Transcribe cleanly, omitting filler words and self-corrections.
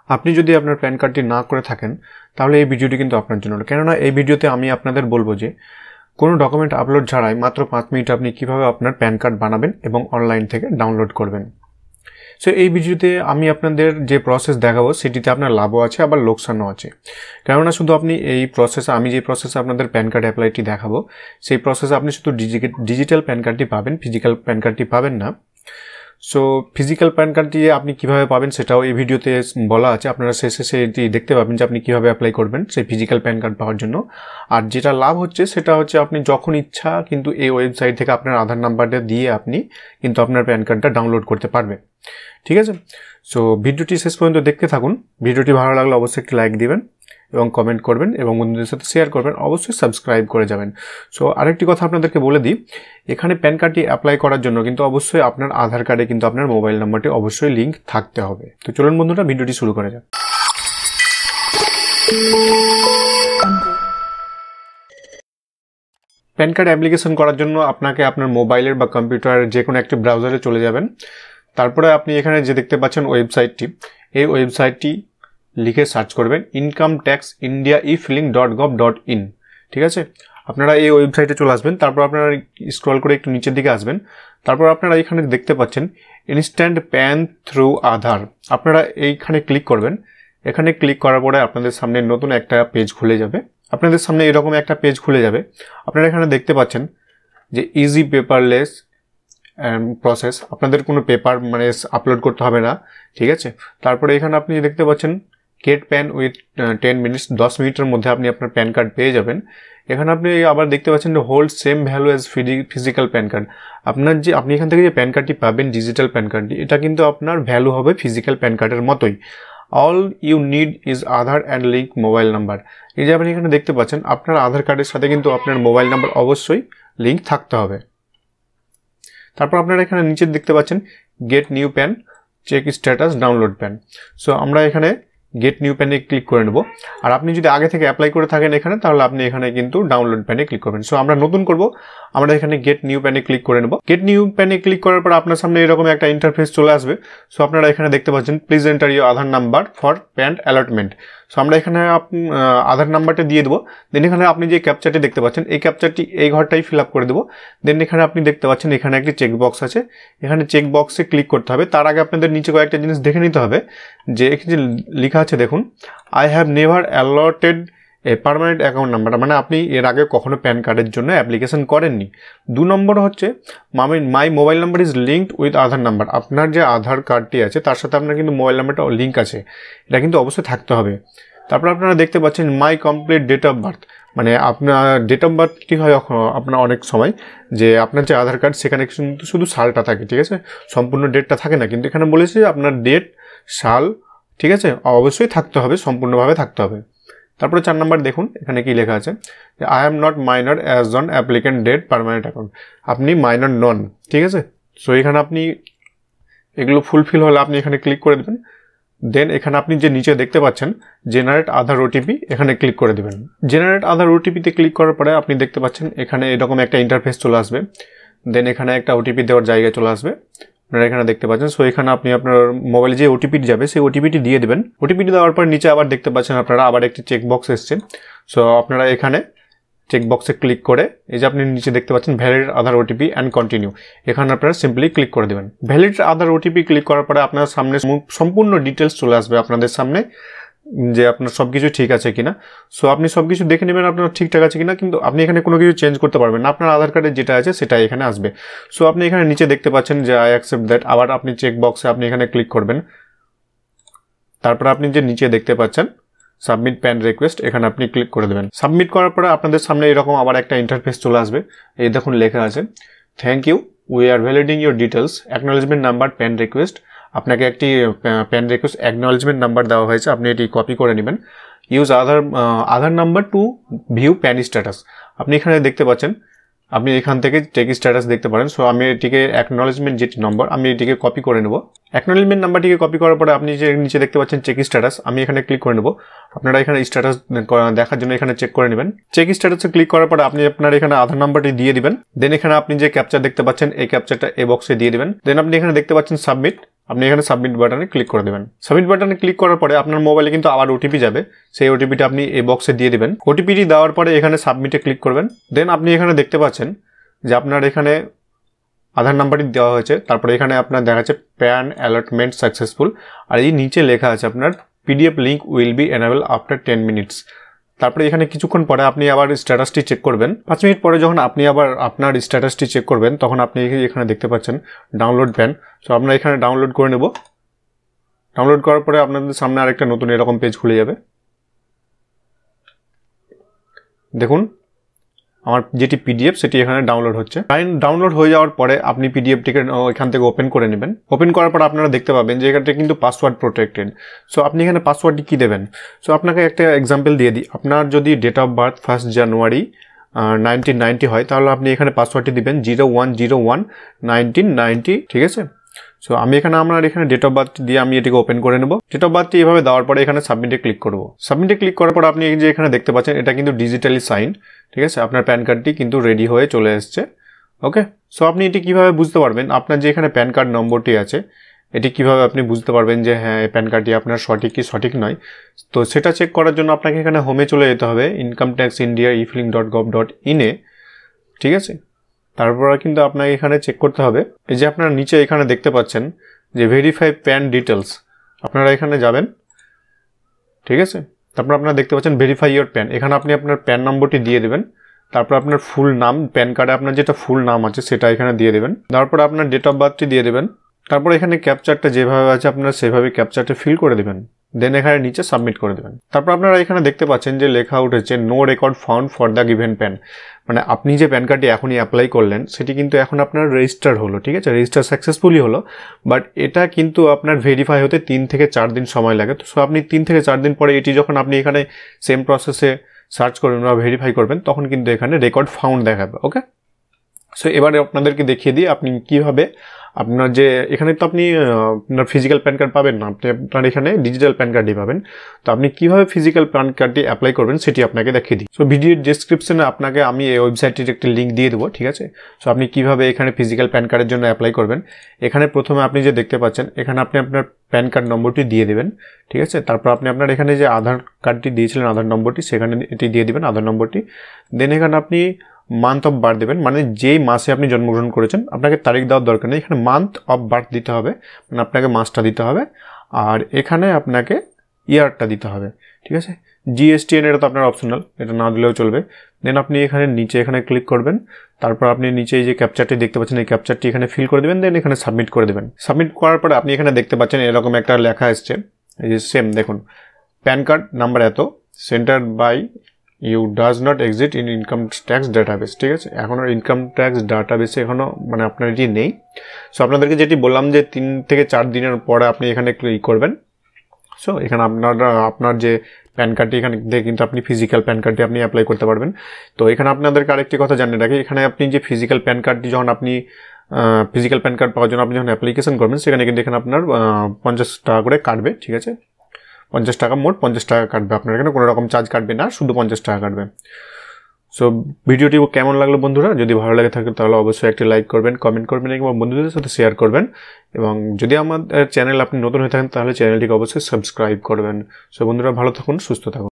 আপনি যদি আপনার প্যান কার্ডটি না করে থাকেন তাহলে এই ভিডিওটি কিন্তু আপনার জন্য, কেননা এই ভিডিওতে আমি আপনাদের বলবো যে কোনো ডকুমেন্ট আপলোড ছাড়াই মাত্র 5 মিনিট আপনি কিভাবে আপনার প্যান কার্ড বানাবেন এবং অনলাইন থেকে ডাউনলোড করবেন। সো এই ভিডিওতে আমি আপনাদের যে প্রসেস দেখাবো সেটিতে আপনার লাভও আছে আবার লোকসানও আছে, কেননা শুধু আপনি এই প্রসেসে আমি যে প্রসেসে আপনাদের প্যান কার্ড অ্যাপ্লাইটি দেখাবো সেই প্রসেসে আপনি শুধু ডিজিটাল প্যান কার্ডটি পাবেন, ফিজিক্যাল প্যান কার্ডটি পাবেন না। সো ফিজিক্যাল প্যান কার্ডটি আপনি কিভাবে পাবেন সেটাও এই ভিডিওতে বলা আছে, আপনারা শেষে সেটি দেখতে পাবেন যে আপনি কিভাবে অ্যাপ্লাই করবেন সেই ফিজিক্যাল প্যান কার্ড পাওয়ার জন্য। আর যেটা লাভ হচ্ছে সেটা হচ্ছে আপনি যখন ইচ্ছা কিন্তু এই ওয়েবসাইট থেকে আপনার আধার নাম্বারটা দিয়ে আপনি কিন্তু আপনার প্যান কার্ডটা ডাউনলোড করতে পারবেন। ঠিক আছে, সো ভিডিওটি শেষ পর্যন্ত দেখতে থাকুন। ভিডিওটি ভালো লাগলে অবশ্যই একটি লাইক দিবেন এবং কমেন্ট করবেন এবং বন্ধুদের সাথে শেয়ার করবেন, অবশ্যই সাবস্ক্রাইব করে যাবেন। সো আরেকটি কথা আপনাদেরকে বলে দিই, এখানে প্যান কার্ডটি অ্যাপ্লাই করার জন্য কিন্তু অবশ্যই আপনার আধার কার্ডে কিন্তু আপনার মোবাইল নাম্বারটি অবশ্যই লিঙ্ক থাকতে হবে। তো চলুন বন্ধুরা ভিডিওটি শুরু করা যাক। প্যান কার্ড অ্যাপ্লিকেশন করার জন্য আপনাকে আপনার মোবাইলের বা কম্পিউটারের যে কোনো একটি ব্রাউজারে চলে যাবেন। তারপরে আপনি এখানে যে দেখতে পাচ্ছেন ওয়েবসাইটটি, এই ওয়েবসাইটটি লিখে সার্চ করবেন incometaxindiaefiling.gov.in। ঠিক আছে, আপনারা এই ওয়েবসাইটে চলে আসবেন। তারপর আপনারা স্ক্রল করে একটু নিচের দিকে আসবেন। তারপর আপনারা এখানে দেখতে পাচ্ছেন ইনস্ট্যান্ট প্যান থ্রু আধার, আপনারা এইখানে ক্লিক করবেন। এখানে ক্লিক করার পরে আপনাদের সামনে নতুন একটা পেজ খুলে যাবে। আপনাদের সামনে এরকম একটা পেজ খুলে যাবে। আপনারা এখানে দেখতে পাচ্ছেন যে ইজি পেপারলেস প্রসেস, আপনাদের কোনো পেপার আপলোড করতে হবে না। ঠিক আছে, তারপরে এখানে আপনি দেখতে পাচ্ছেন গেট প্যান উইথ 10 মিনিটস, 10 মিনিটের মধ্যে আপনি আপনার প্যান কার্ড পেয়ে যাবেন। এখানে আপনি আবার দেখতে পাচ্ছেন যে hold same value as physical pan card, আপনি এখান থেকে যে প্যান কার্ডটি পাবেন ডিজিটাল প্যান কার্ডটি, এটা কিন্তু আপনার ভ্যালু হবে ফিজিক্যাল প্যান কার্ডের মতোই। All you need is Aadhaar and link mobile number. এই যে আপনি এখানে দেখতে পাচ্ছেন আপনার আধার কার্ডের সাথে কিন্তু আপনার মোবাইল নাম্বার অবশ্যই লিঙ্ক থাকতে হবে। তারপর আপনারা এখানে নিচে দেখতে পাচ্ছেন get new PAN, check status, download PAN. So আমরা এখানে গেট নিউ প্যানে ক্লিক করে নেব। আর আপনি যদি আগে থেকে অ্যাপ্লাই করে থাকেন এখানে, তাহলে আপনি এখানে কিন্তু ডাউনলোড প্যানে ক্লিক করবেন। সো আমরা নতুন করব, আমরা এখানে গেট নিউ প্যানে ক্লিক করে নেব। গেট নিউ প্যানে ক্লিক করার পর আপনার সামনে এরকম একটা ইন্টারফেস চলে আসবে। সো আপনারা এখানে দেখতে পাচ্ছেন please enter your Aadhaar number for pan allotment. So আমরা এখানে আধার নাম্বারটা দিয়ে দেবো। দেন এখানে আপনি যে ক্যাপচারটি দেখতে পাচ্ছেন এই ক্যাপচারটি এই ঘরটাই ফিল আপ করে দেবো। দেন এখানে আপনি দেখতে পাচ্ছেন এখানে একটি চেক বক্স আছে, এখানে চেক বক্সে ক্লিক করতে হবে। তার আগে আপনাদের নিচে কয়েকটা জিনিস দেখে নিতে হবে যে এখানে যে লেখা আছে দেখুন, I have never allotted a permanent account number, মানে আপনি এর আগে কখনো প্যান কার্ডের জন্য অ্যাপ্লিকেশন করেননি। 2 নম্বর হচ্ছে my mobile number is linked with Aadhaar number, আপনার যে আধার কার্ডটি আছে তার সাথে আপনার কিন্তু মোবাইল নাম্বারটা লিঙ্ক আছে, এটা কিন্তু অবশ্যই থাকতে হবে। তারপর আপনারা দেখতে পাচ্ছেন মাই কমপ্লিট ডেট অফ বার্থ, মানে আপনার ডেট অফ বার্থ কী হয় আপনার অনেক সময় যে আপনার যে আধার কার্ড সেখানে কিন্তু শুধু সালটা থাকে, ঠিক আছে, সম্পূর্ণ ডেটটা থাকে না, কিন্তু এখানে বলেছে আপনার ডেট, সাল, ঠিক আছে, অবশ্যই থাকতে হবে, সম্পূর্ণভাবে থাকতে হবে। তারপরে 4 নম্বর দেখুন এখানে কি লেখা আছে যে I am not minor as on applicant date permanent account, আপনি মাইনর নন। ঠিক আছে, সো এখানে আপনি এগুলো ফুলফিল হলে আপনি এখানে ক্লিক করে দেবেন। দেন এখানে আপনি যে নিচে দেখতে পাচ্ছেন জেনারেট আধার ওটিপি, এখানে ক্লিক করে দেবেন। জেনারেট আধার ওটিপিতে ক্লিক করার পরে আপনি দেখতে পাচ্ছেন এখানে এরকম একটা ইন্টারফেস চলে আসবে। দেন এখানে একটা ওটিপি দেওয়ার জায়গায় চলে আসবে, আপনারা এখানে দেখতে পাচ্ছেন। সো এখানে আপনি আপনার মোবাইলে যে ওটিপিটি যাবে সেই ওটিপিটি দিয়ে দেবেন। ওটিপিটি দেওয়ার পর নিচে আবার দেখতে পাচ্ছেন আপনারা আবার একটি চেক বক্স এসছে। সো আপনারা এখানে চেক বক্সে ক্লিক করে এই যে আপনি নিচে দেখতে পাচ্ছেন valid Aadhaar OTP and continue, এখানে আপনারা সিম্পলি ক্লিক করে দেবেন। ভ্যালিড আধার ওটিপি ক্লিক করার পরে আপনার সামনে সম্পূর্ণ ডিটেলস চলে আসবে আপনাদের সামনে যে আপনার সব কিছু ঠিক আছে কিনা। সো আপনি সব কিছু দেখে নেবেন আপনার ঠিকঠাক আছে কিনা, কিন্তু আপনি এখানে কোনো কিছু চেঞ্জ করতে পারবেন না, আপনার আধার কার্ডে যেটা আছে সেটাই এখানে আসবে। সো আপনি এখানে নিচে দেখতে পাচ্ছেন যে আই অ্যাকসেপ্ট দ্যাট, আবার আপনি চেক বক্সে আপনি এখানে ক্লিক করবেন। তারপর আপনি যে নিচে দেখতে পাচ্ছেন সাবমিট প্যান রিকোয়েস্ট, এখানে আপনি ক্লিক করে দেবেন। সাবমিট করার পরে আপনাদের সামনে এরকম আবার একটা ইন্টারফেস চলে আসবে। এই দেখুন লেখা আছে thank you, we are validating your details, acknowledgement number PAN request, আপনাকে একটি প্যান রিকোয়েস্ট অ্যাকনোলেজমেন্ট নাম্বার দেওয়া হয়েছে, আপনি এটি কপি করে নেবেন। ইউজ আধার number two view pan status, আপনি এখানে দেখতে পাচ্ছেন আপনি এখান থেকে চেক স্ট্যাটাস দেখতে পারেন। সো আমি এটিকে অ্যাকনোলেজমেন্ট যেটি নম্বর আমি এটিকে কপি করে নেব। অ্যাকনোলেজমেন্ট নাম্বারটিকে কপি করার পরে আপনি যে নিচে দেখতে পাচ্ছেন চেক স্ট্যাটাস, আমি এখানে ক্লিক করে নেব। আপনারা এখানে স্ট্যাটাস দেখার জন্য এখানে চেক করে নেবেন। চেক স্ট্যাটাসে ক্লিক করার পরে আপনি আপনার এখানে আধার নাম্বারটি দিয়ে দিবেন। দেন এখানে আপনি যে ক্যাপচার দেখতে পাচ্ছেন এই ক্যাপচারটা এই বক্সে দিয়ে দিবেন। দেন আপনি এখানে দেখতে পাচ্ছেন সাবমিট, আপনি এখানে সাবমিট বাটনে ক্লিক করে দেবেন। সাবমিট বাটনে ক্লিক করার পরে আপনার মোবাইলে কিন্তু আবার ওটিপি যাবে, সেই ওটিপিটা আপনি এই বক্সে দিয়ে দিবেন। ওটিপিটি দেওয়ার পরে এখানে সাবমিটে ক্লিক করবেন। দেন আপনি এখানে দেখতে পাচ্ছেন যে আপনার এখানে আধার নাম্বারটি দেওয়া হয়েছে, তারপরে এখানে আপনার দেখা যাচ্ছে প্যান অ্যালটমেন্ট সাকসেসফুল, আর এই নিচে লেখা আছে আপনার PDF link will be enable after 10 minutes. তারপরে এখানে কিছুক্ষণ পরে আপনি আবার স্ট্যাটাসটি চেক করবেন। 5 মিনিট পরে যখন আপনি আবার আপনার স্ট্যাটাসটি চেক করবেন তখন আপনি এখানে দেখতে পাচ্ছেন ডাউনলোড প্যান। সো আমরা এখানে ডাউনলোড করে নেব। ডাউনলোড করার পরে আপনাদের সামনে আরেকটা নতুন এরকম পেজ খুলে যাবে। দেখুন আমার যেটি পিডিএফ সেটি এখানে ডাউনলোড হচ্ছে। ডাউনলোড হয়ে যাওয়ার পরে আপনি পিডিএফটিকে এখান থেকে ওপেন করে নেবেন। ওপেন করার পর আপনারা দেখতে পাবেন যে এখানটা কিন্তু পাসওয়ার্ড প্রোটেক্টেড। সো আপনি এখানে পাসওয়ার্ডটি কী দেবেন? সো আপনাকে একটা এক্সাম্পল দিয়ে দিই। আপনার যদি ডেট অফ বার্থ 1 জানুয়ারি 1990 হয় তাহলে আপনি এখানে পাসওয়ার্ডটি দিবেন 01011990, ঠিক আছে? সো আমি এখানে ডেট অফ বার্থ দিয়ে আমি এটিকে ওপেন করে নেব। ডেট অফ বার্থটি এভাবে দেওয়ার পরে এখানে সাবমিটে ক্লিক করব। সাবমিটে ক্লিক করার পর আপনি যে এখানে দেখতে পাচ্ছেন এটা কিন্তু ডিজিটালি সাইন, ঠিক আছে? আপনার প্যান কার্ডটি কিন্তু রেডি হয়ে চলে এসছে। ওকে, সো আপনি এটি কিভাবে বুঝতে পারবেন? আপনার যে এখানে প্যান কার্ড নম্বরটি আছে এটি কিভাবে আপনি বুঝতে পারবেন যে হ্যাঁ এই প্যান কার্ডটি আপনার সঠিক কি সঠিক নয়? তো সেটা চেক করার জন্য আপনাকে এখানে হোমে চলে যেতে হবে, ইনকাম ট্যাক্স ইন্ডিয়া efiling.gov.in এ, ঠিক আছে? তারপর কিন্তু আপনাকে এখানে চেক করতে হবে। এই যে আপনারা নিচে এখানে দেখতে পাচ্ছেন যে ভেরিফাই প্যান ডিটেলস, আপনারা এখানে যাবেন, ঠিক আছে? তারপর আপনারা দেখতে পাচ্ছেন ভেরিফাই ইয়োর প্যান, এখানে আপনি আপনার প্যান নম্বরটি দিয়ে দেবেন। তারপর আপনার ফুল নাম, প্যান কার্ডে আপনার যেটা ফুল নাম আছে সেটা এখানে দিয়ে দেবেন। তারপর আপনার ডেট অফ বার্থটি দিয়ে দেবেন। তারপর এখানে ক্যাপচারটা যেভাবে আছে আপনারা সেভাবে ক্যাপচারটা ফিল করে দেবেন। দেন এখানে নিচে সাবমিট করে দেবেন। তারপর আপনারা এখানে দেখতে পাচ্ছেন যে লেখা উঠেছে no record found for the given PAN, মানে আপনি যে প্যান কার্ডটি এখনই অ্যাপ্লাই করলেন সেটি কিন্তু এখন আপনার রেজিস্টার হলো, ঠিক আছে? রেজিস্টার সাকসেসফুলি হলো, বাট এটা কিন্তু আপনার ভেরিফাই হতে 3 থেকে 4 দিন সময় লাগে। তো সো আপনি 3 থেকে 4 দিন পরে এটি যখন আপনি এখানে সেম প্রসেসে সার্চ করবেন বা ভেরিফাই করবেন তখন কিন্তু এখানে রেকর্ড ফাউন্ড দেখাবে। ওকে, সো এবারে আপনাদেরকে দেখিয়ে দিই আপনি কীভাবে আপনার যে এখানে তো আপনি আপনার ফিজিক্যাল প্যান কার্ড পাবেন না, আপনি আপনার এখানে ডিজিটাল প্যান কার্ডই পাবেন। তো আপনি কীভাবে ফিজিক্যাল প্যান কার্ডটি অ্যাপ্লাই করবেন সেটি আপনাকে দেখিয়ে দিই। সো ভিডিওর ডেসক্রিপশনে আপনাকে আমি এই ওয়েবসাইটটির একটি লিঙ্ক দিয়ে দেবো, ঠিক আছে? সো আপনি কীভাবে এখানে ফিজিক্যাল প্যান কার্ডের জন্য অ্যাপ্লাই করবেন, এখানে প্রথমে আপনি যে দেখতে পাচ্ছেন এখানে আপনি আপনার প্যান কার্ড নম্বরটি দিয়ে দেবেন, ঠিক আছে? তারপর আপনি আপনার এখানে যে আধার কার্ডটি দিয়েছিলেন আধার নম্বরটি সেখানে এটি দিয়ে দেবেন আধার নম্বরটি। দেন এখানে আপনি মান্থ অফ বার্থ দেবেন, মানে যেই মাসে আপনি জন্মগ্রহণ করেছেন আপনাকে তারিখ দেওয়ার দরকার নেই, এখানে মান্থ অফ বার্থ দিতে হবে, মানে আপনাকে মাসটা দিতে হবে, আর এখানে আপনাকে ইয়ারটা দিতে হবে, ঠিক আছে? জিএসটিএন এটা তো আপনার অপশনাল, এটা না দিলেও চলবে। দেন আপনি এখানে নিচে এখানে ক্লিক করবেন। তারপর আপনি নিচে এই যে ক্যাপচারটি দেখতে পাচ্ছেন এই ক্যাপচারটি এখানে ফিল করে দেবেন। দেন এখানে সাবমিট করে দেবেন। সাবমিট করার পরে আপনি এখানে দেখতে পাচ্ছেন এরকম একটা লেখা এসছে, এই যে সেম দেখুন প্যান কার্ড নাম্বার এত entered by you does not exist in income tax database, ঠিক আছে? এখনও ইনকাম ট্যাক্স ডাটাবেসে এখনও মানে আপনার এটি নেই। সো আপনাদেরকে যেটি বললাম যে 3 থেকে 4 দিনের পরে আপনি এখানে ক্লিক করবেন। সো এখানে আপনার যে প্যান কার্ডটি এখানে কিন্তু আপনি ফিজিক্যাল প্যান কার্ডটি আপনি অ্যাপ্লাই করতে পারবেন। তো এখানে আপনাদেরকে আরেকটি কথা জানিয়ে রাখি, এখানে আপনি যে ফিজিক্যাল প্যান কার্ডটি যখন আপনি ফিজিক্যাল প্যান কার্ড পাওয়ার জন্য আপনি যখন অ্যাপ্লিকেশন করবেন সেখানে কিন্তু এখানে আপনার 50 টাকা করে কাটবে, ঠিক আছে? 50 টাকা মোট 50 টাকা কাটবে, আপনার এখানে কোনো রকম চার্জ কাটবে না, শুধু 50 টাকা কাটবে। সো ভিডিওটি কেমন লাগলো বন্ধুরা? যদি ভালো লাগে থাকে তাহলে অবশ্যই একটি লাইক করবেন, কমেন্ট করবেন এবং বন্ধুদের সাথে শেয়ার করবেন। এবং যদি আমাদের চ্যানেল আপনি নতুন হয়ে থাকেন তাহলে চ্যানেলটিকে অবশ্যই সাবস্ক্রাইব করবেন। সো বন্ধুরা ভালো থাকুন, সুস্থ থাকুন।